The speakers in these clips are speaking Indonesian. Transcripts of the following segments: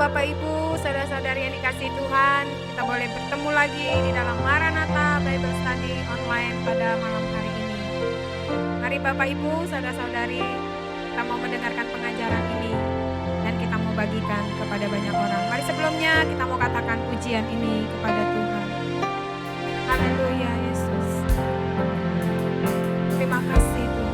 Bapak Ibu, saudara-saudari yang dikasihi Tuhan, kita boleh bertemu lagi di dalam Maranatha Bible Study online pada malam hari ini. Mari Bapak Ibu, saudara-saudari, kita mau mendengarkan pengajaran ini dan kita mau bagikan kepada banyak orang. Mari sebelumnya kita mau katakan pujian ini kepada Tuhan. Haleluya Yesus. Terima kasih Tuhan.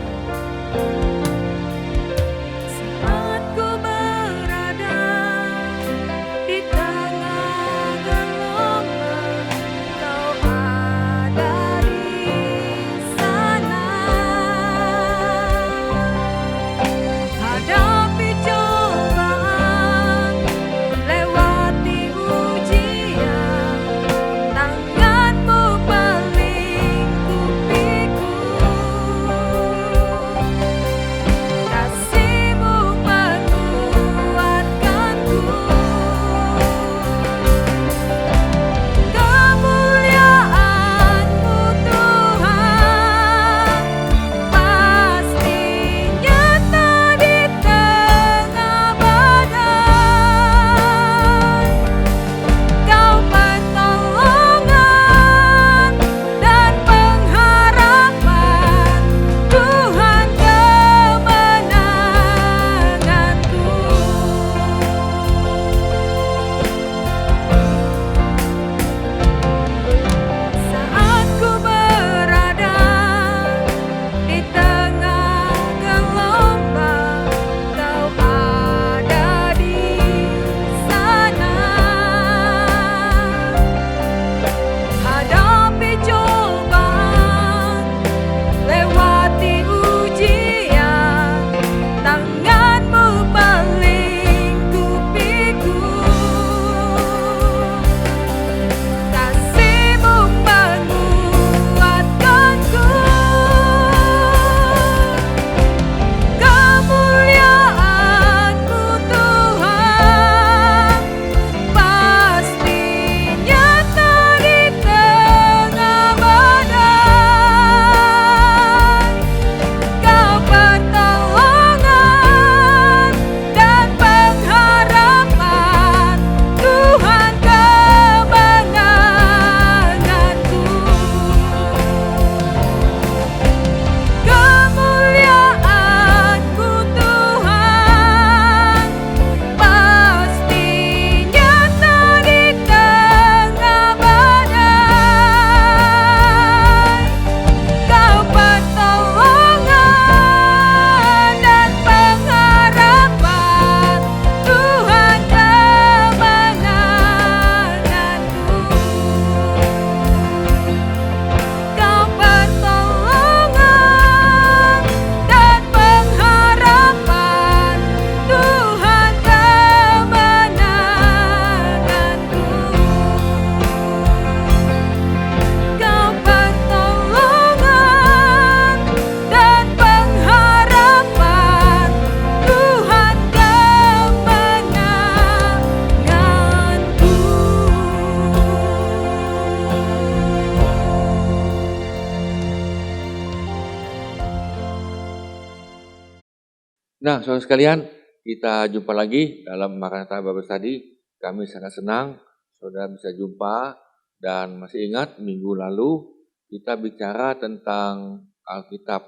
Nah, saudara sekalian, kita jumpa lagi dalam Maranatha Bible Study. Kami sangat senang saudara bisa jumpa dan masih ingat minggu lalu kita bicara tentang Alkitab.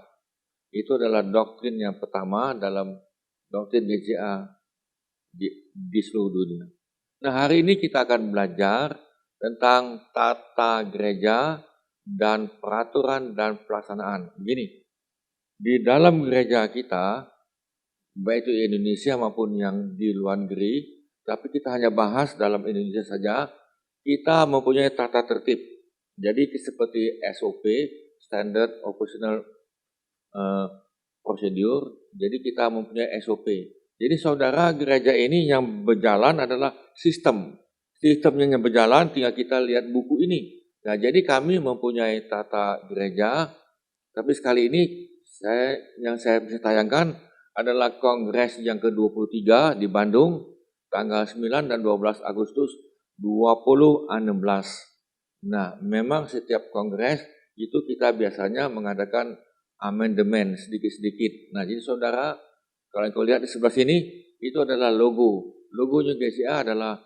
Itu adalah doktrin yang pertama dalam doktrin GCA di seluruh dunia. Nah, hari ini kita akan belajar tentang tata gereja dan peraturan dan pelaksanaan. Begini, di dalam gereja kita, baik itu di Indonesia maupun yang di luar negeri, tapi kita hanya bahas dalam Indonesia saja, kita mempunyai tata tertib. Jadi seperti SOP, Standard Operational Procedure, jadi kita mempunyai SOP. Jadi saudara, gereja ini yang berjalan adalah sistem. Sistemnya yang berjalan, tinggal kita lihat buku ini. Nah, jadi kami mempunyai tata gereja, tapi sekali ini yang saya bisa tayangkan adalah kongres yang ke-23 di Bandung tanggal 9 dan 12 Agustus 2016. Nah, memang setiap kongres itu kita biasanya mengadakan amandemen sedikit-sedikit. Nah, jadi saudara, kalau kau lihat di sebelah sini, itu adalah logo. Logonya GCA adalah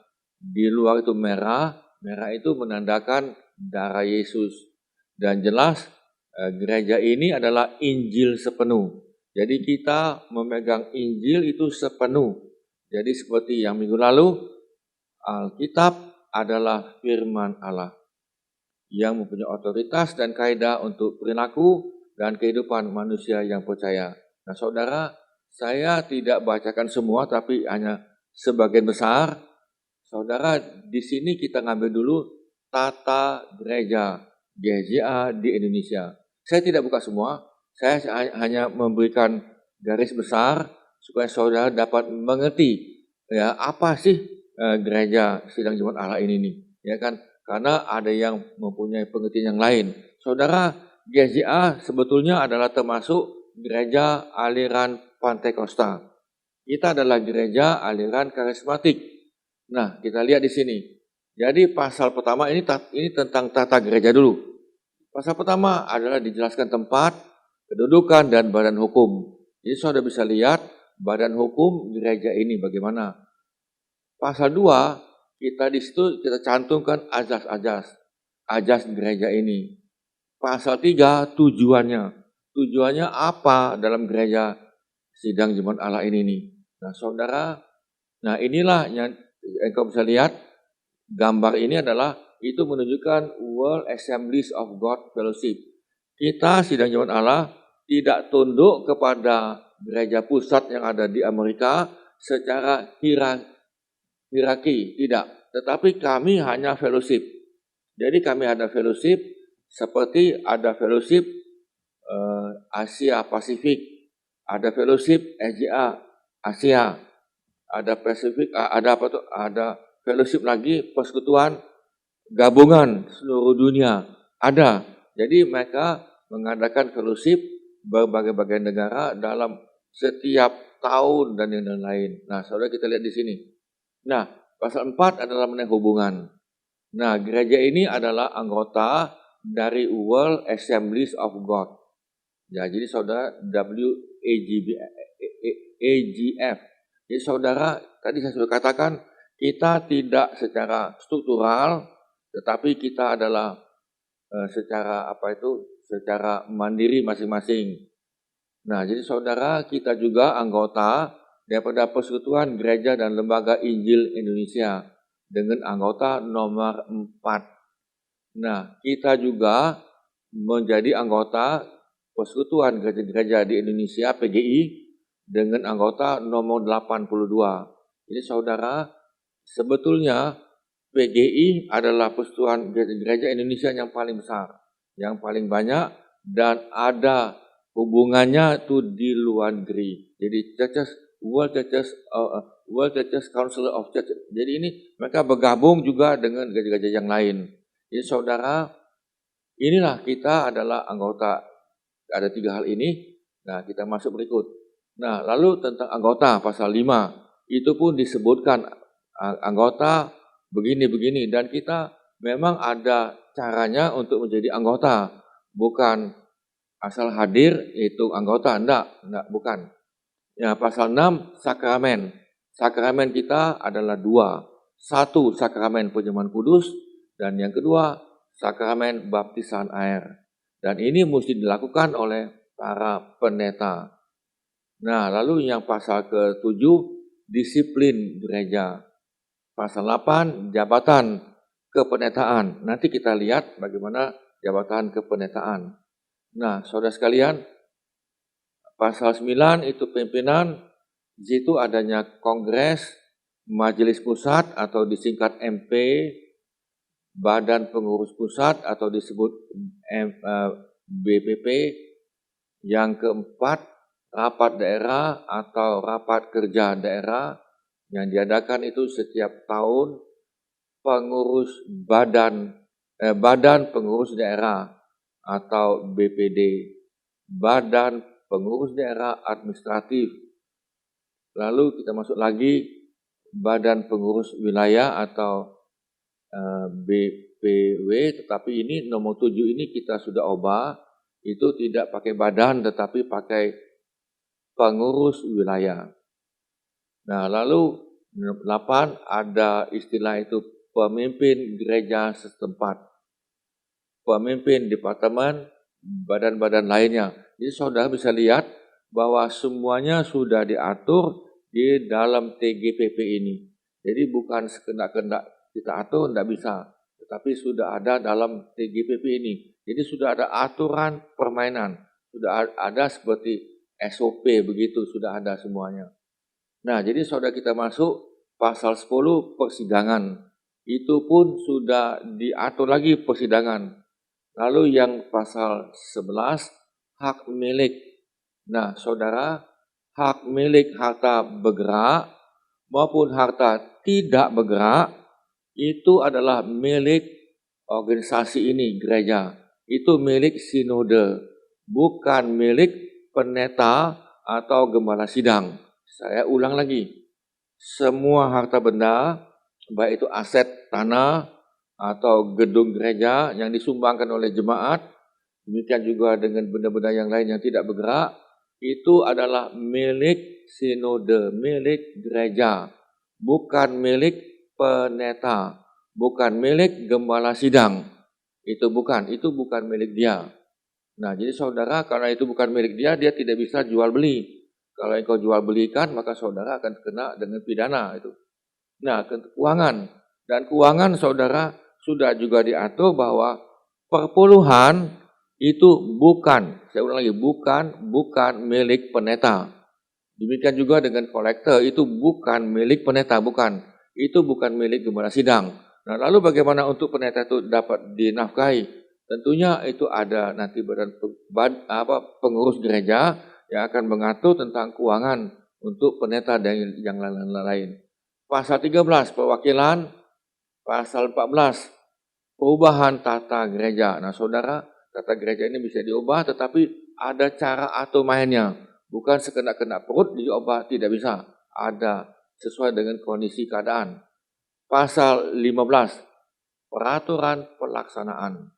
di luar itu merah, merah itu menandakan darah Yesus. Dan jelas gereja ini adalah Injil sepenuh. Jadi kita memegang Injil itu sepenuh. Jadi seperti yang minggu lalu, Alkitab adalah firman Allah yang mempunyai otoritas dan kaidah untuk perilaku dan kehidupan manusia yang percaya. Nah, saudara, saya tidak bacakan semua, tapi hanya sebagian besar. Saudara, di sini kita ngambil dulu tata gereja GJA di Indonesia. Saya tidak buka semua, saya hanya memberikan garis besar supaya saudara dapat mengerti ya apa sih gereja Sidang Jemaat Allah ini nih, ya kan? Karena ada yang mempunyai pengertian yang lain. Saudara, GJA sebetulnya adalah termasuk gereja aliran Pantekosta. Kita adalah gereja aliran karismatik. Nah, kita lihat di sini. Jadi pasal pertama ini tentang tata gereja dulu. Pasal pertama adalah dijelaskan tempat, kedudukan, dan badan hukum. Jadi saudara bisa lihat badan hukum gereja ini bagaimana. Pasal 2, kita di situ kita cantumkan ajas gereja ini. Pasal 3, tujuannya. Tujuannya apa dalam gereja Sidang Jemaat Allah ini nih. Nah, saudara, nah inilah yang engkau bisa lihat, gambar ini adalah itu menunjukkan World Assemblies of God Fellowship. Kita Sidang Jemaat Allah tidak tunduk kepada gereja pusat yang ada di Amerika secara hierarki, tidak. Tetapi kami hanya fellowship. Jadi kami ada fellowship seperti ada fellowship Asia Pasifik, ada fellowship SJA Asia, ada Pasifik, ada fellowship lagi persekutuan gabungan seluruh dunia, ada. Jadi mereka mengadakan fellowship berbagai-bagai negara dalam setiap tahun dan yang lain. Nah, saudara kita lihat di sini. Nah, pasal 4 adalah mengenai hubungan. Nah, gereja ini adalah anggota dari World Assemblies of God. Ya, jadi saudara AGF. Jadi saudara, tadi saya sudah katakan, kita tidak secara struktural, tetapi kita adalah secara mandiri masing-masing. Nah, jadi saudara, kita juga anggota daripada Persekutuan Gereja dan Lembaga Injil Indonesia dengan anggota nomor 4. Nah, kita juga menjadi anggota Persekutuan Gereja-Gereja di Indonesia PGI dengan anggota nomor 82. Jadi saudara, sebetulnya PGI adalah Persekutuan Gereja Indonesia yang paling besar, yang paling banyak, dan ada hubungannya itu di luar negeri. Jadi World Churches Council of Church. Jadi ini mereka bergabung juga dengan gereja-gereja yang lain. Jadi saudara, inilah kita adalah anggota. Ada 3 hal ini. Nah, kita masuk berikut. Nah, lalu tentang anggota pasal 5 itu pun disebutkan anggota begini-begini, dan kita memang ada caranya untuk menjadi anggota, bukan asal hadir itu anggota, enggak, bukan. Ya, pasal 6 sakramen. Sakramen kita adalah 2. 1 sakramen penyembahan kudus, dan yang kedua sakramen baptisan air. Dan ini mesti dilakukan oleh para pendeta. Nah, lalu yang pasal ke-7 disiplin gereja. Pasal 8 jabatan kependetaan. Nanti kita lihat bagaimana jabatan kependetaan. Nah, saudara sekalian, pasal 9 itu pimpinan, di situ adanya kongres, majelis pusat atau disingkat MP, badan pengurus pusat atau disebut BPP. Yang keempat, rapat daerah atau rapat kerja daerah yang diadakan itu setiap tahun. Pengurus badan pengurus daerah atau BPD, badan pengurus daerah administratif. Lalu kita masuk lagi badan pengurus wilayah atau BPW, tetapi ini nomor 7 ini kita sudah ubah, itu tidak pakai badan tetapi pakai pengurus wilayah. Nah, lalu 8 ada istilah itu pemimpin gereja setempat, pemimpin departemen, badan-badan lainnya. Jadi saudara bisa lihat bahwa semuanya sudah diatur di dalam TGPP ini. Jadi bukan sekendak-kendak kita atur, tidak bisa. Tetapi sudah ada dalam TGPP ini. Jadi sudah ada aturan permainan. Sudah ada seperti SOP begitu, sudah ada semuanya. Nah, jadi saudara kita masuk pasal 10 persidangan. Itu pun sudah diatur lagi persidangan. Lalu yang pasal 11 hak milik. Nah, saudara, hak milik harta bergerak maupun harta tidak bergerak itu adalah milik organisasi ini, gereja. Itu milik sinode, bukan milik pendeta atau gembala sidang. Saya ulang lagi, semua harta benda, baik itu aset tanah atau gedung gereja yang disumbangkan oleh jemaat, demikian juga dengan benda-benda yang lain yang tidak bergerak, itu adalah milik sinode, milik gereja, bukan milik pendeta, bukan milik gembala sidang. Itu bukan milik dia. Nah, jadi saudara, karena itu bukan milik dia, dia tidak bisa jual beli. Kalau engkau jual belikan, maka saudara akan kena dengan pidana itu. Nah, keuangan. Dan keuangan saudara sudah juga diatur bahwa perpuluhan itu bukan, saya ulang lagi, bukan milik pendeta. Demikian juga dengan kolektor, itu bukan milik pendeta, bukan. Itu bukan milik gembala sidang. Nah, lalu bagaimana untuk pendeta itu dapat dinafkahi? Tentunya itu ada nanti pengurus gereja yang akan mengatur tentang keuangan untuk pendeta dan yang lain-lain. Pasal 13 perwakilan, pasal 14 perubahan tata gereja. Nah, saudara, tata gereja ini bisa diubah, tetapi ada cara atau mainnya. Bukan sekendak-kendak perut diubah, tidak bisa. Ada sesuai dengan kondisi keadaan. Pasal 15 peraturan pelaksanaan.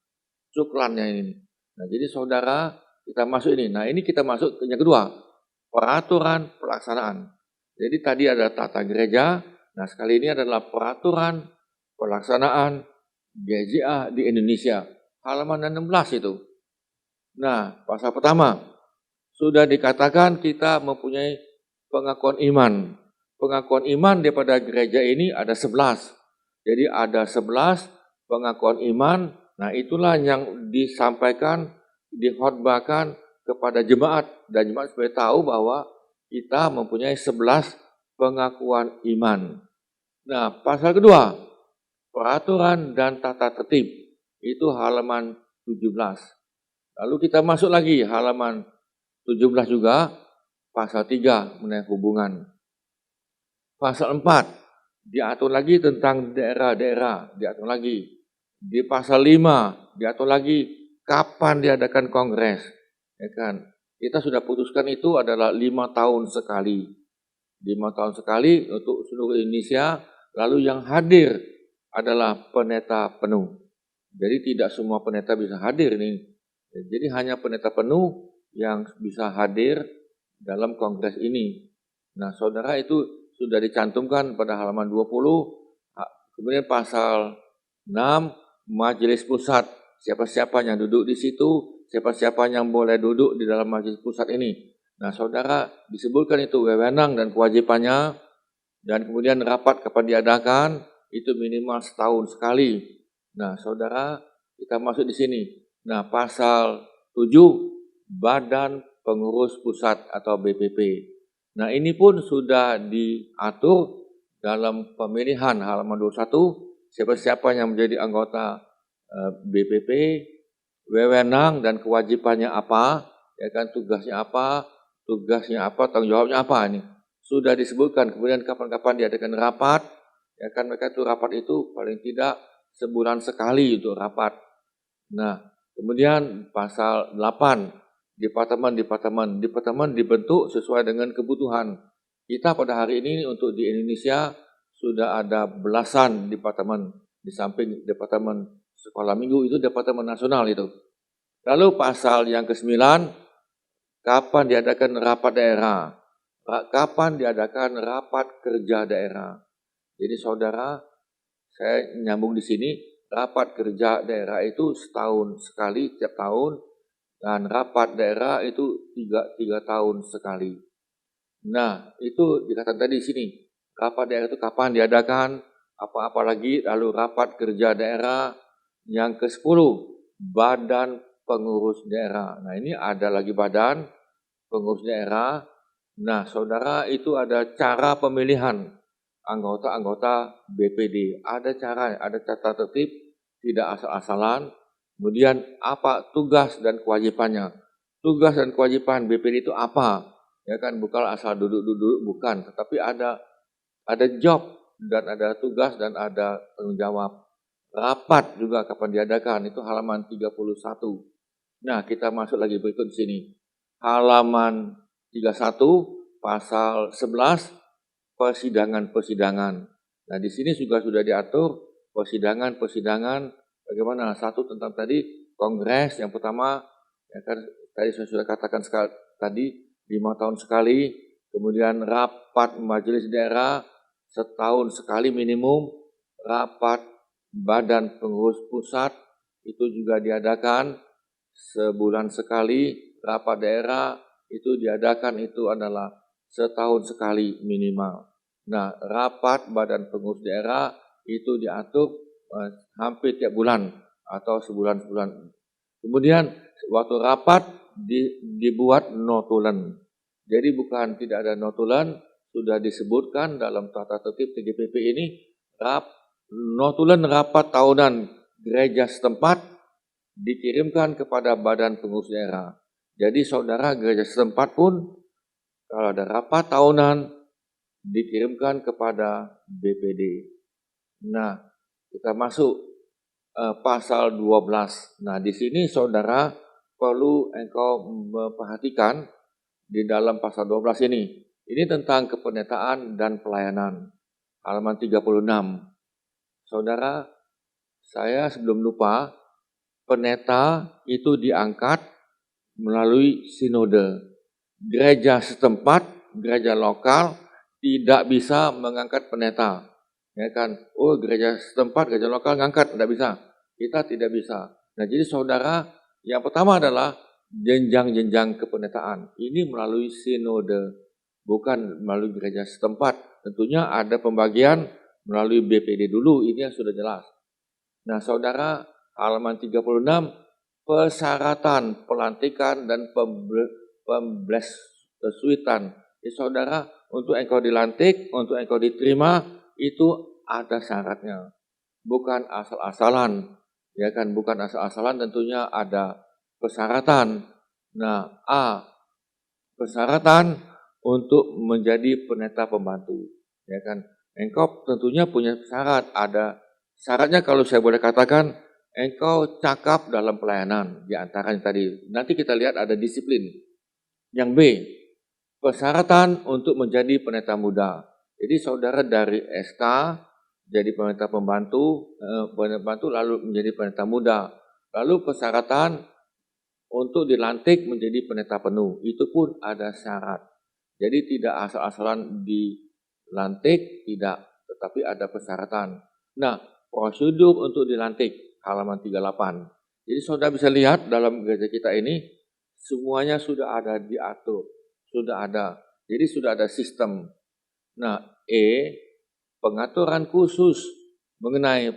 Cuklannya ini. Nah, jadi saudara, kita masuk ini. Nah, ini kita masuk ke yang kedua, peraturan pelaksanaan. Jadi tadi ada tata gereja. Nah, sekali ini adalah peraturan pelaksanaan GJA di Indonesia. Halaman 16 itu. Nah, pasal pertama, sudah dikatakan kita mempunyai pengakuan iman. Pengakuan iman daripada gereja ini ada 11. Jadi ada 11 pengakuan iman. Nah, itulah yang disampaikan, dikhotbahkan kepada jemaat. Dan jemaat supaya tahu bahwa kita mempunyai 11 pengakuan iman. Nah, pasal kedua, peraturan dan tata tertib. Itu halaman 17. Lalu kita masuk lagi halaman 17 juga, pasal 3 mengenai hubungan. Pasal 4, diatur lagi tentang daerah-daerah, diatur lagi. Di pasal 5 diatur lagi kapan diadakan kongres, ya kan? Kita sudah putuskan itu adalah 5 tahun sekali. 5 tahun sekali untuk seluruh Indonesia, lalu yang hadir adalah pendeta penuh. Jadi tidak semua pendeta bisa hadir nih. Jadi hanya pendeta penuh yang bisa hadir dalam kongres ini. Nah, saudara, itu sudah dicantumkan pada halaman 20. Kemudian pasal 6, majelis pusat, siapa-siapa yang duduk di situ, siapa-siapa yang boleh duduk di dalam majelis pusat ini. Nah, saudara, disebutkan itu wewenang dan kewajibannya, dan kemudian rapat kapan diadakan, itu minimal setahun sekali. Nah, saudara, kita masuk di sini. Nah, pasal 7, Badan Pengurus Pusat atau BPP. Nah, ini pun sudah diatur dalam pemilihan halaman 21, siapa-siapa yang menjadi anggota BPP, wewenang dan kewajibannya apa, ya kan, tugasnya apa, tanggung jawabnya apa, ini sudah disebutkan. Kemudian kapan-kapan diadakan rapat, ya kan, mereka itu rapat itu paling tidak sebulan sekali untuk rapat. Nah, kemudian pasal 8, departemen dibentuk sesuai dengan kebutuhan. Kita pada hari ini untuk di Indonesia sudah ada belasan departemen, di samping departemen sekolah minggu itu departemen nasional itu. Lalu pasal yang ke-9, kapan diadakan rapat daerah. kapan diadakan rapat kerja daerah. Jadi saudara, saya nyambung di sini, rapat kerja daerah itu setahun sekali tiap tahun, dan rapat daerah itu tiga tahun sekali. Nah, itu dikatakan tadi di sini, rapat daerah itu kapan diadakan, apa-apa lagi, lalu rapat kerja daerah yang ke-10, badan pengurus daerah. Nah, ini ada lagi badan pengurus daerah. Nah, saudara, itu ada cara pemilihan anggota-anggota BPD. Ada cara, ada tata tertib, tidak asal-asalan. Kemudian apa tugas dan kewajibannya? Tugas dan kewajiban BPD itu apa? Ya kan, bukan asal duduk-duduk, bukan. Tetapi ada job dan ada tugas dan ada tanggung jawab. Rapat juga kapan diadakan, itu halaman 31. Nah, kita masuk lagi berikut di sini. Halaman 31, pasal 11, persidangan-persidangan. Nah, di sini juga sudah diatur persidangan-persidangan bagaimana. Satu tentang tadi kongres yang pertama, ya kan, tadi saya sudah katakan tadi 5 tahun sekali, kemudian rapat majelis daerah setahun sekali minimum, rapat badan pengurus pusat itu juga diadakan sebulan sekali, rapat daerah itu diadakan itu adalah setahun sekali minimal. Nah, rapat badan pengurus daerah itu diatur hampir tiap bulan atau sebulan-sebulan. Kemudian waktu rapat dibuat notulen. Jadi bukan tidak ada notulen, sudah disebutkan dalam tata tertib TGPP ini, notulen rapat tahunan gereja setempat dikirimkan kepada badan pengurus daerah. Jadi saudara, gereja setempat pun kalau ada rapat tahunan dikirimkan kepada BPD. Nah, kita masuk pasal 12. Nah, di sini saudara perlu engkau memperhatikan di dalam pasal 12 ini. Ini tentang kependetaan dan pelayanan. Halaman 36. Saudara, saya sebelum lupa, pendeta itu diangkat melalui sinode. Gereja setempat, gereja lokal tidak bisa mengangkat pendeta. Ya kan? Oh, gereja setempat, gereja lokal ngangkat, tidak bisa. Kita tidak bisa. Nah, jadi saudara, yang pertama adalah jenjang-jenjang kependetaan. Ini melalui sinode, bukan melalui gereja setempat. Tentunya ada pembagian melalui BPD dulu, ini yang sudah jelas. Nah, saudara, halaman 36, persyaratan pelantikan dan pemblesuitan. Saudara, untuk engkau dilantik, untuk engkau diterima, itu ada syaratnya. Bukan asal-asalan. Ya kan, bukan asal-asalan, tentunya ada persyaratan. Nah, A, persyaratan untuk menjadi pendeta pembantu. Ya kan, engkau tentunya punya syarat. Ada syaratnya, kalau saya boleh katakan, engkau cakap dalam pelayanan. Di antaranya tadi, nanti kita lihat ada disiplin. Yang B, persyaratan untuk menjadi pendeta muda. Jadi saudara dari SK jadi pendeta pembantu, lalu menjadi pendeta muda. Lalu persyaratan untuk dilantik menjadi pendeta penuh, itu pun ada syarat. Jadi tidak asal-asalan dilantik, tidak, tetapi ada persyaratan. Nah, prosedur untuk dilantik, halaman 38. Jadi saudara bisa lihat dalam gereja kita ini, semuanya sudah ada diatur, sudah ada. Jadi sudah ada sistem. Nah, E, pengaturan khusus mengenai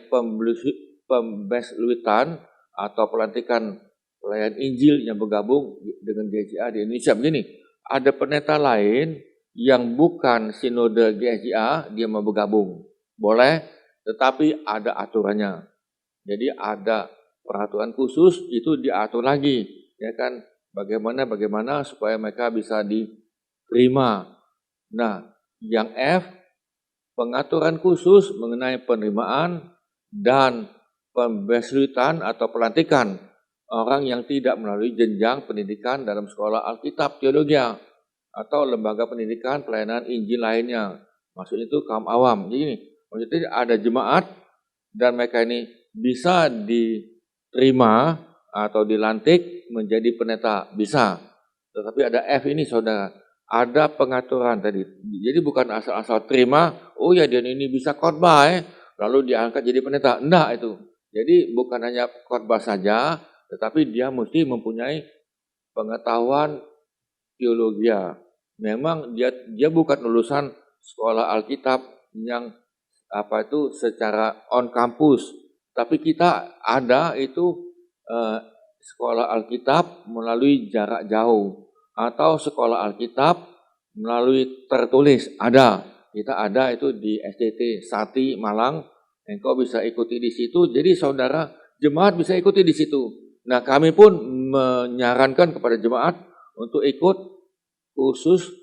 pembesluitan atau pelantikan pelayan Injil yang bergabung dengan GSJA di Indonesia. Begini, ada pendeta lain yang bukan sinode GSJA, dia mau bergabung. Boleh, tetapi ada aturannya. Jadi ada peraturan khusus, itu diatur lagi. Ya kan, bagaimana supaya mereka bisa diterima. Nah, yang F, pengaturan khusus mengenai penerimaan dan pembesluitan atau pelantikan orang yang tidak melalui jenjang pendidikan dalam sekolah Alkitab Teologia atau lembaga pendidikan pelayanan Injil lainnya. Maksudnya itu kaum awam. Jadi maksudnya ada jemaat dan mereka ini bisa diterima atau dilantik menjadi pendeta, bisa. Tetapi ada F ini saudara, ada pengaturan tadi. Jadi bukan asal-asal terima, oh ya dia ini bisa khotbah lalu diangkat jadi pendeta. Enggak itu. Jadi bukan hanya khotbah saja, tetapi dia mesti mempunyai pengetahuan teologi. Memang dia bukan lulusan sekolah Alkitab yang secara on kampus, tapi kita ada itu sekolah Alkitab melalui jarak jauh atau sekolah Alkitab melalui tertulis ada. Kita ada itu di SDT Sati Malang. Engkau bisa ikuti di situ. Jadi saudara jemaat bisa ikuti di situ. Nah, kami pun menyarankan kepada jemaat untuk ikut khusus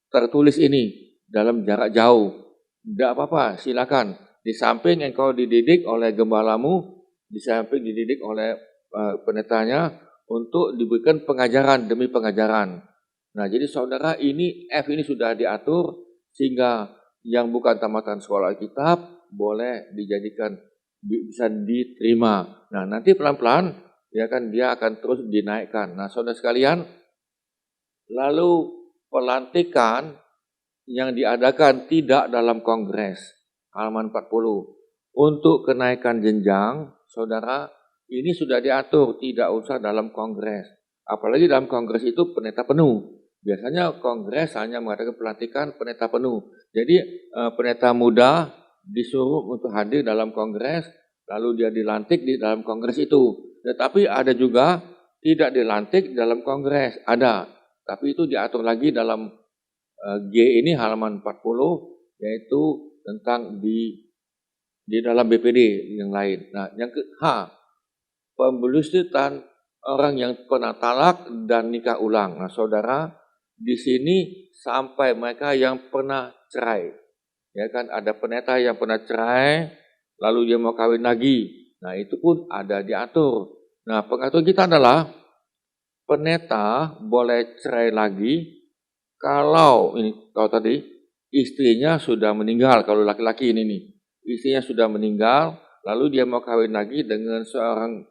tertulis ini dalam jarak jauh. Tidak apa-apa, silakan. Di samping engkau dididik oleh gembalamu, di samping dididik oleh pendetanya untuk diberikan pengajaran demi pengajaran. Nah, jadi saudara ini F ini sudah diatur sehingga yang bukan tamatan sekolah Alkitab boleh dijadikan bisa diterima. Nah, nanti pelan-pelan dia akan terus dinaikkan. Nah, saudara sekalian, lalu pelantikan yang diadakan tidak dalam kongres, halaman 40. Untuk kenaikan jenjang, saudara, ini sudah diatur, tidak usah dalam kongres. Apalagi dalam kongres itu pendeta penuh. Biasanya kongres hanya mengadakan pelantikan pendeta penuh. Jadi pendeta muda disuruh untuk hadir dalam kongres, lalu dia dilantik di dalam kongres itu. Tetapi ada juga tidak dilantik dalam kongres, ada. Tapi itu diatur lagi dalam G ini halaman 40, yaitu tentang di dalam BPD yang lain. Nah, yang ke H, pembelusutan orang yang pernah talak dan nikah ulang. Nah, saudara, di sini sampai mereka yang pernah cerai. Ya kan, ada pendeta yang pernah cerai, lalu dia mau kawin lagi. Nah, itu pun ada diatur. Nah, pengaturan kita adalah pendeta boleh cerai lagi kalau tadi istrinya sudah meninggal. Kalau laki-laki ini nih, istrinya sudah meninggal, lalu dia mau kawin lagi dengan seorang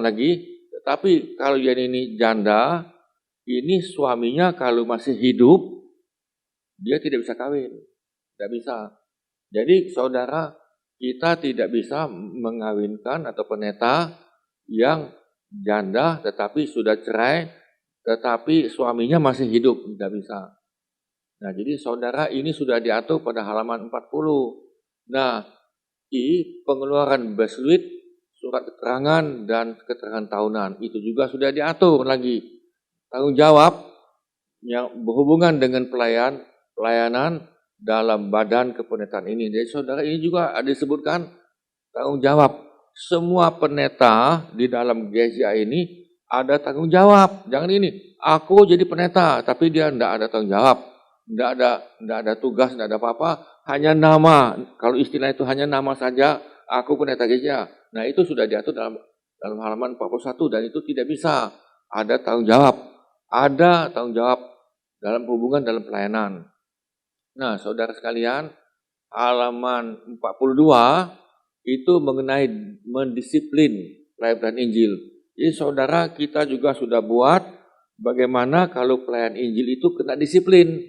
lagi. Tetapi kalau dia ini janda, ini suaminya kalau masih hidup, dia tidak bisa kawin, tidak bisa. Jadi saudara, kita tidak bisa mengawinkan atau pendeta yang janda tetapi sudah cerai, tetapi suaminya masih hidup, tidak bisa. Nah, jadi saudara, ini sudah diatur pada halaman 40. Nah, di pengeluaran besluit, surat keterangan dan keterangan tahunan, itu juga sudah diatur lagi. Tanggung jawab yang berhubungan dengan pelayanan dalam badan kependetaan ini. Jadi saudara, ini juga ada disebutkan tanggung jawab. Semua pendeta di dalam GSA ini ada tanggung jawab. Jangan ini, aku jadi pendeta, tapi dia tidak ada tanggung jawab. Tidak ada tugas, tidak ada apa-apa. Hanya nama, kalau istilah itu hanya nama saja, aku pendeta GSA. Nah, itu sudah diatur dalam halaman 41 dan itu tidak bisa. Ada tanggung jawab. Ada tanggung jawab dalam hubungan dalam pelayanan. Nah, saudara sekalian, halaman 42 itu mengenai mendisiplin pelayanan Injil. Jadi saudara, kita juga sudah buat bagaimana kalau pelayan Injil itu kena disiplin.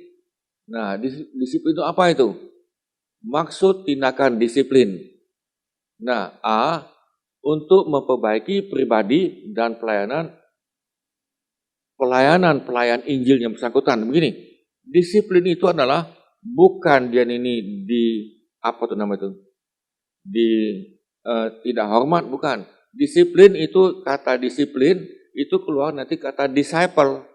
Nah, disiplin itu apa itu? Maksud tindakan disiplin. Nah, A, untuk memperbaiki pribadi dan pelayan Injil yang bersangkutan. Begini, disiplin itu adalah bukan dia ini tidak hormat, bukan. Disiplin itu, kata disiplin itu keluar nanti kata disciple,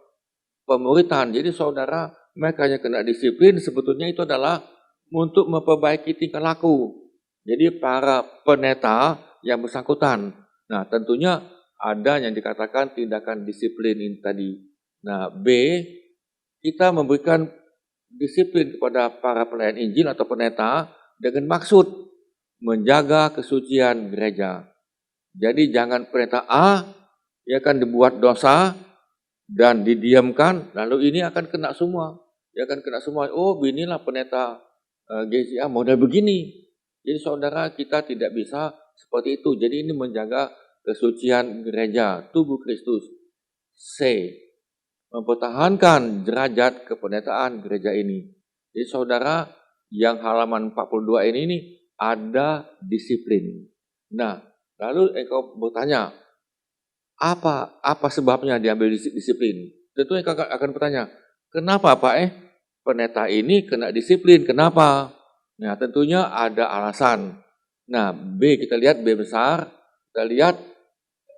pemuritan. Jadi saudara, mereka yang kena disiplin sebetulnya itu adalah untuk memperbaiki tingkah laku. Jadi para pendeta yang bersangkutan. Nah, tentunya ada yang dikatakan tindakan disiplin ini tadi. Nah, B, kita memberikan disiplin kepada para pelayan Injil atau pendeta dengan maksud menjaga kesucian gereja. Jadi jangan pendeta A ya kan dibuat dosa dan didiamkan, lalu ini akan kena semua. Ya akan kena semua. Oh, inilah pendeta GCA model begini. Jadi saudara, kita tidak bisa seperti itu. Jadi ini menjaga kesucian gereja, tubuh Kristus. C, mempertahankan derajat kependetaan gereja ini. Jadi saudara, yang halaman 42 ini ada disiplin. Nah, lalu engkau bertanya, apa sebabnya diambil disiplin? Tentu engkau akan bertanya, kenapa Pak pendeta ini kena disiplin? Kenapa? Nah, tentunya ada alasan. Nah, B kita lihat B besar, kita lihat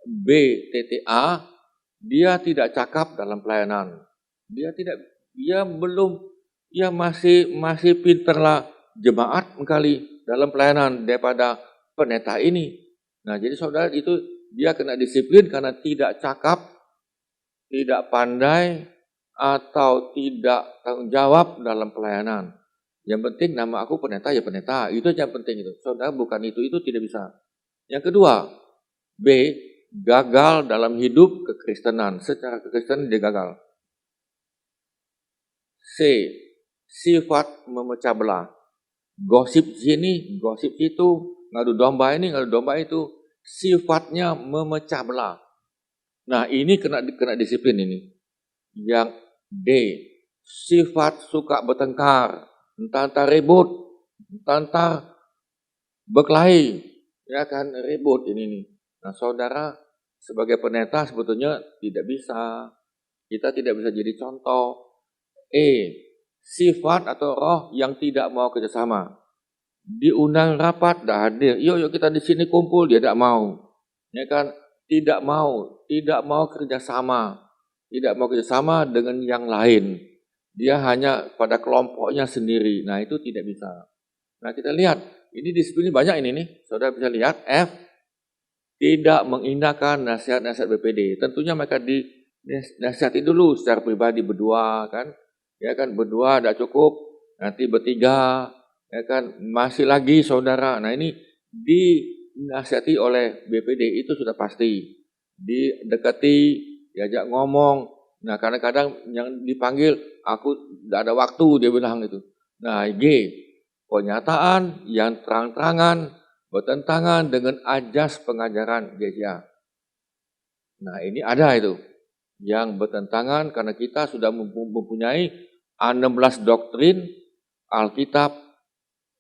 BTTA, dia tidak cakap dalam pelayanan. Dia masih pinterlah jemaat kali dalam pelayanan daripada pendeta ini. Nah, jadi saudara itu dia kena disiplin karena tidak cakap, tidak pandai, atau tidak tanggung jawab dalam pelayanan. Yang penting nama aku pendeta ya pendeta, itu yang penting itu. Saudara bukan itu tidak bisa. Yang kedua, B, gagal dalam hidup kekristenan. Secara kekristenan dia gagal. C, sifat memecah belah. Gosip sini, gosip situ, ngadu domba ini, ngadu domba itu. Sifatnya memecah belah. Nah ini kena disiplin ini. Yang D, sifat suka bertengkar, entah ribut, entah berkelahi, ya kan ribut ini nih. Nah saudara, sebagai pendeta sebetulnya tidak bisa. Kita tidak bisa jadi contoh. Sifat atau roh yang tidak mau kerjasama. Diundang rapat, tidak hadir. Yuk kita di sini kumpul, dia tidak mau. Ya kan, tidak mau kerjasama. Tidak mau kerjasama dengan yang lain. Dia hanya pada kelompoknya sendiri. Nah itu tidak bisa. Nah kita lihat, ini disiplin banyak ini nih. Saudara bisa lihat, F, tidak mengindahkan nasihat-nasihat BPD. Tentunya mereka dinasihati dulu secara pribadi berdua kan. Ya kan berdua tidak cukup, nanti bertiga, ya kan masih lagi saudara. Nah ini dinasihati oleh BPD itu sudah pasti. Didekati, diajak ngomong. Nah kadang-kadang yang dipanggil, aku tidak ada waktu dia bilang itu. Nah G, pernyataan yang terang-terangan bertentangan dengan ajas pengajaran GCA. Nah ini ada itu yang bertentangan karena kita sudah mempunyai 16 doktrin Alkitab,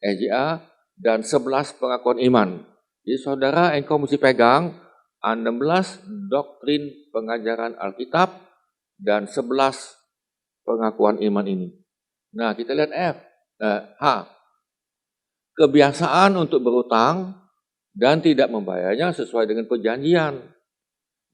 EJA, dan 11 pengakuan iman. Jadi saudara engkau mesti pegang 16 doktrin pengajaran Alkitab dan 11 pengakuan iman ini. Nah kita lihat H, kebiasaan untuk berutang dan tidak membayarnya sesuai dengan perjanjian.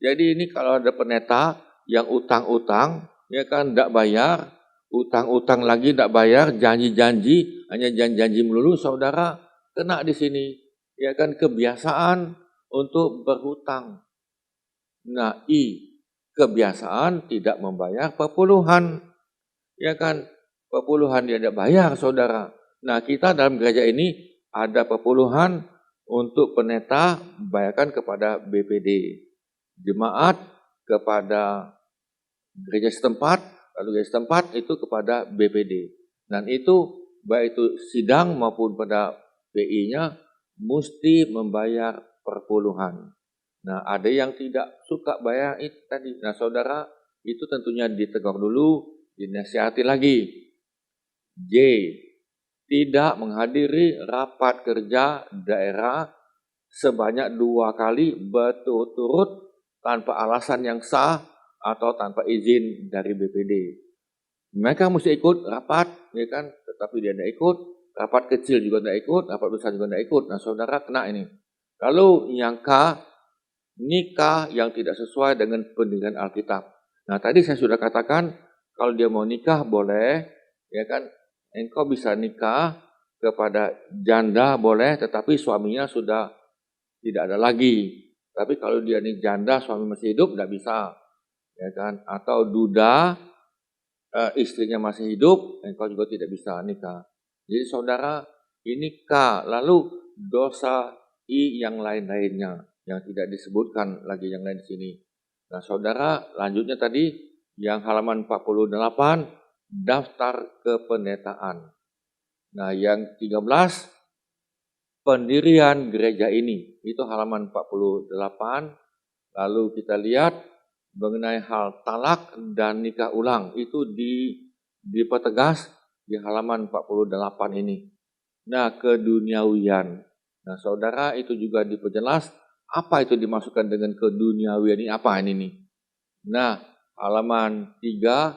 Jadi ini kalau ada pendeta yang utang-utang, ya kan tidak bayar, utang-utang lagi tidak bayar, janji-janji, hanya janji-janji melulu, saudara kena di sini. Ya kan kebiasaan untuk berhutang. Nah, I, kebiasaan tidak membayar perpuluhan. Ya kan, perpuluhan dia tidak bayar, saudara. Nah, kita dalam gereja ini ada perpuluhan untuk pendeta bayarkan kepada BPD. Jemaat kepada gereja setempat, lalu gereja setempat itu kepada BPD. Dan itu baik itu sidang maupun pada PI-nya mesti membayar perpuluhan. Nah ada yang tidak suka bayar itu tadi. Nah saudara itu tentunya ditegur dulu, dinasihati lagi. J, tidak menghadiri rapat kerja daerah sebanyak 2 kali berturut-turut tanpa alasan yang sah atau tanpa izin dari BPD. Mereka mesti ikut rapat, ya kan? Tetapi dia tidak ikut. Rapat kecil juga tidak ikut, rapat besar juga tidak ikut. Nah, saudara kena ini. Lalu yang K, nikah yang tidak sesuai dengan pendidikan Alkitab. Nah, tadi saya sudah katakan kalau dia mau nikah boleh, ya kan? Engkau bisa nikah kepada janda boleh, tetapi suaminya sudah tidak ada lagi. Tapi kalau dia ini janda, suami masih hidup, tidak bisa, ya kan? Atau duda, istrinya masih hidup, engkau juga tidak bisa nikah. Jadi saudara, ini K. Lalu dosa I yang lain-lainnya, yang tidak disebutkan lagi yang lain di sini. Nah saudara, lanjutnya tadi, yang halaman 48, daftar kependetaan. Nah yang 13, pendirian gereja ini, itu halaman 48. Lalu kita lihat mengenai hal talak dan nikah ulang. Itu dipertegas di halaman 48 ini. Nah, keduniawian. Nah, saudara, itu juga diperjelas apa itu dimasukkan dengan keduniawian ini, apa ini nih. Nah, halaman 3,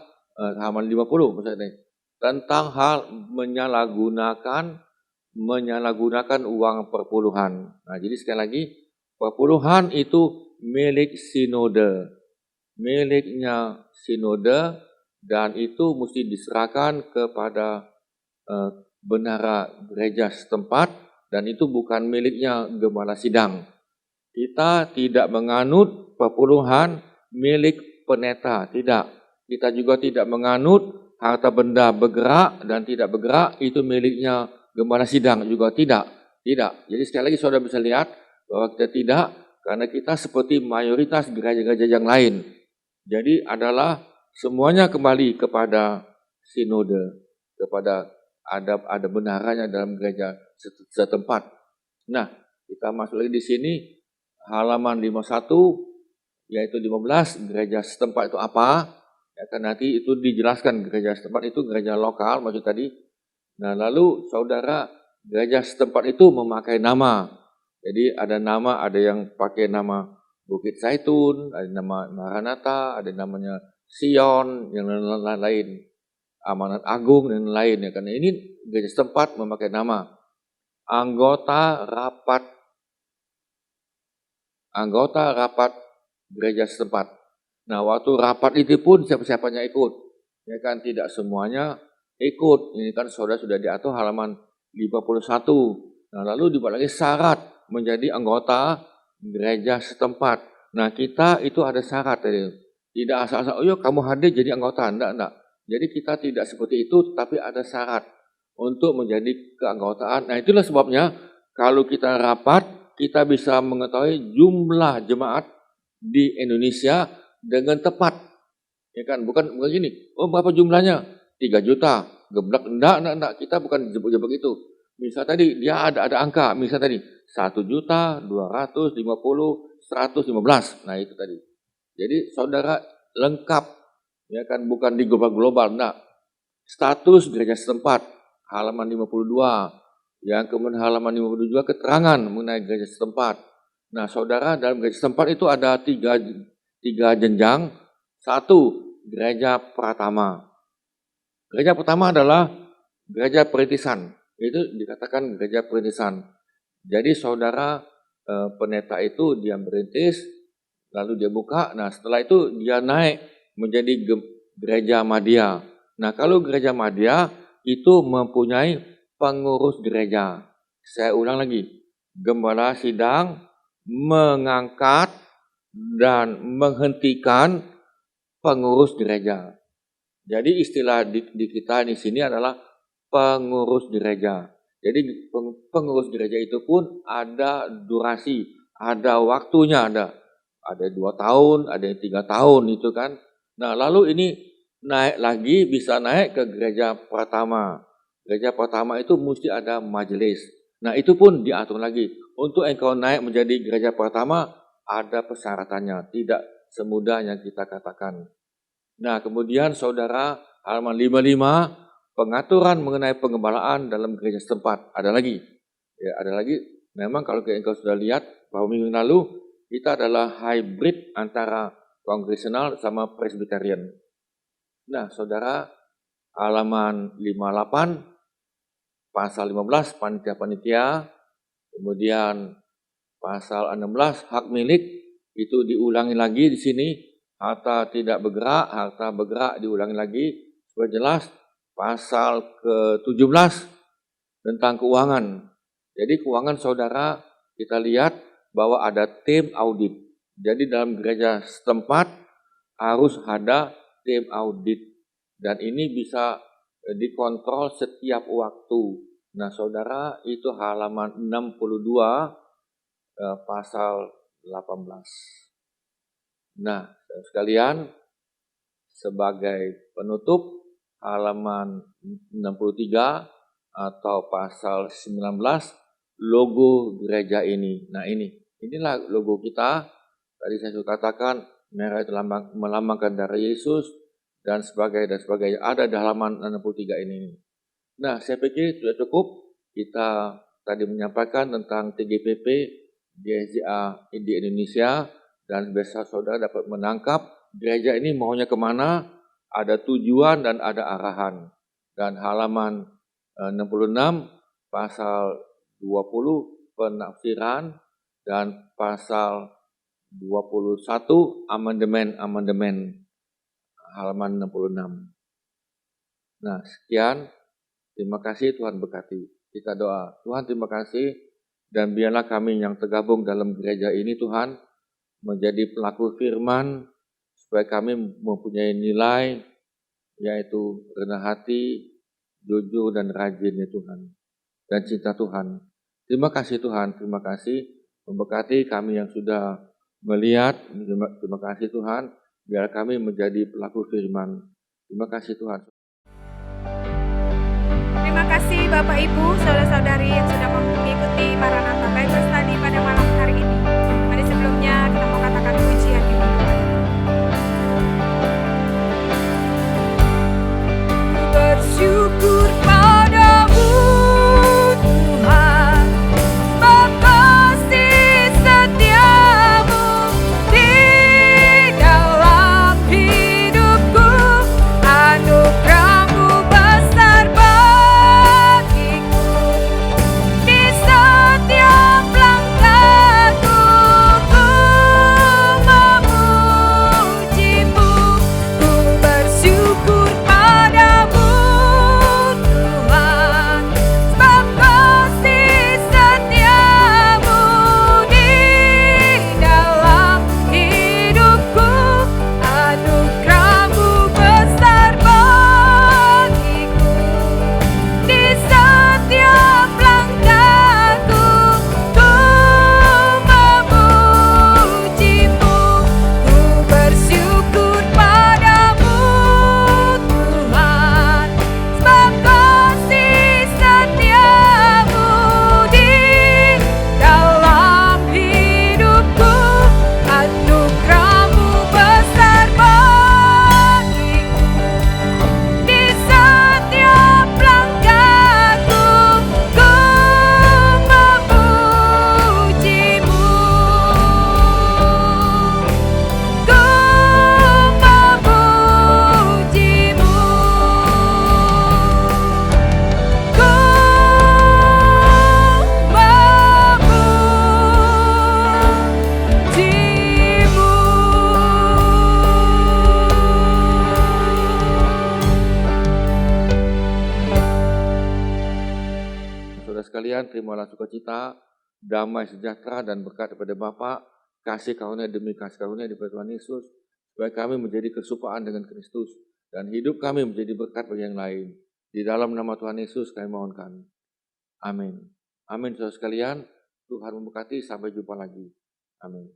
halaman 50 maksudnya, tentang hal menyalahgunakan uang perpuluhan. Nah, jadi sekali lagi, perpuluhan itu milik sinode, miliknya sinode, dan itu mesti diserahkan kepada bendahara gereja setempat, dan itu bukan miliknya gembala sidang. Kita tidak menganut perpuluhan milik pendeta, tidak. Kita juga tidak menganut harta benda bergerak dan tidak bergerak itu miliknya gembala sidang, juga tidak. Jadi sekali lagi saudara bisa lihat bahwa kita tidak, karena kita seperti mayoritas gereja-gereja yang lain. Jadi adalah semuanya kembali kepada sinode, kepada ada benaranya dalam gereja setempat. Nah, kita masuk lagi di sini halaman 51, yaitu 15, gereja setempat itu apa? Ya kan nanti itu dijelaskan, gereja setempat itu gereja lokal maksud tadi. Nah, lalu saudara, gereja setempat itu memakai nama. Jadi ada nama, ada yang pakai nama Bukit Zaitun, ada nama Maranatha, ada namanya Sion, yang lain-lain. Amanat Agung dan lain ya, karena ini gereja setempat memakai nama. Anggota rapat gereja setempat. Nah, waktu rapat itu pun siapa-siapanya ikut. Ya kan, tidak semuanya ikut. Ini kan saudara sudah diatur halaman 51. Nah, lalu dibuat lagi syarat menjadi anggota gereja setempat. Nah, kita itu ada syarat tadi. Tidak asal-asal, oh kamu hadir jadi anggota. Enggak. Jadi kita tidak seperti itu, tapi ada syarat untuk menjadi keanggotaan. Nah, itulah sebabnya kalau kita rapat, kita bisa mengetahui jumlah jemaat di Indonesia dengan tepat. Ya kan, bukan gini. Oh, berapa jumlahnya? 3 juta. Geblek, enggak. Kita bukan jebak-jebak itu. Misal tadi dia ada angka, misal tadi 1.250.115. Nah, itu tadi. Jadi saudara lengkap. Ya kan, bukan di global. Nah, status gereja setempat halaman 52. Yang kemudian halaman 52 juga keterangan mengenai gereja setempat. Nah, saudara, dalam gereja setempat itu ada tiga jenjang. 1, gereja pertama. Gereja pertama adalah gereja perintisan. Itu dikatakan gereja perintisan. Jadi saudara, pendeta itu dia merintis, lalu dia buka. Nah, setelah itu dia naik menjadi gereja madya. Nah, kalau gereja madya itu mempunyai pengurus gereja. Saya ulang lagi, gembala sidang mengangkat dan menghentikan pengurus gereja. Jadi istilah di kita di sini adalah pengurus gereja. Jadi pengurus gereja itu pun ada durasi, ada waktunya, ada 2 tahun, ada yang 3 tahun itu kan. Nah, lalu ini naik lagi, bisa naik ke gereja pertama. Gereja pertama itu mesti ada majelis. Nah, itu pun diatur lagi. Untuk engkau naik menjadi gereja pertama, ada persyaratannya. Tidak semudah yang kita katakan. Nah, kemudian saudara, halaman 55, pengaturan mengenai pengembalaan dalam gereja setempat. Ada lagi. Ya, ada lagi. Memang kalau engkau sudah lihat bahwa minggu lalu, kita adalah hybrid antara kongresional sama presbyterian. Nah, saudara, halaman 58, pasal 15, panitia-panitia, kemudian pasal 16, hak milik, itu diulangi lagi di sini, harta tidak bergerak, harta bergerak diulangi lagi, supaya jelas. Pasal ke-17, tentang keuangan. Jadi keuangan saudara, kita lihat bahwa ada tim audit. Jadi dalam gereja setempat harus ada tim audit. Dan ini bisa dikontrol setiap waktu. Nah, saudara, itu halaman 62, pasal 18. Nah, sekalian, sebagai penutup, halaman 63 atau pasal 19, logo gereja ini. Nah, inilah logo kita. Tadi saya sudah katakan, merah itu melambangkan darah Yesus, dan sebagainya. Ada di halaman 63 ini. Nah, saya pikir sudah cukup kita tadi menyampaikan tentang TGPP GSJA di Indonesia, dan biasa saudara dapat menangkap gereja ini maunya kemana, ada tujuan dan ada arahan. Dan halaman 66 pasal 20 penafsiran dan pasal 21 amandemen halaman 66. Nah, sekian. Terima kasih, Tuhan berkati. Kita doa. Tuhan, terima kasih, dan biarlah kami yang tergabung dalam gereja ini, Tuhan, menjadi pelaku firman, supaya kami mempunyai nilai, yaitu rendah hati, jujur, dan rajin, ya Tuhan, dan cinta Tuhan. Terima kasih Tuhan, terima kasih. Memberkati kami yang sudah melihat, terima kasih Tuhan, biar kami menjadi pelaku firman. Terima kasih Tuhan. Terima kasih Bapak Ibu, saudara-saudari yang sudah mengikuti Maranatha Bible Study pada malam hari ini. Mari sebelumnya kita mau katakan pujian ini. Bersyukur padamu Tuhan, sebab kasih setiamu di dalam hidupku, anugerahmu besar bagiku, di setiap langkahku ku memujimu, ku bersyukur padamu Tuhan, sebab kasih setiamu di dalam hidupku, anugerahmu besar bagiku, di setiap langkahku ku memujimu, ku bersyukur padamu Tuhan, sebab kasih setiamu di dalam hidupku, anugerahmu besar bagiku, di setiap langkahku ku memujimu, ku memujimu, ku Saudara sekalian, terimalah sukacita, damai sejahtera dan berkat daripada Bapa, kasih karunia demi kasih karunia daripada Tuhan Yesus, supaya kami menjadi kesupaan dengan Kristus, dan hidup kami menjadi berkat bagi yang lain. Di dalam nama Tuhan Yesus kami mohonkan. Amin. Amin saudara sekalian, Tuhan memberkati, sampai jumpa lagi. Amin.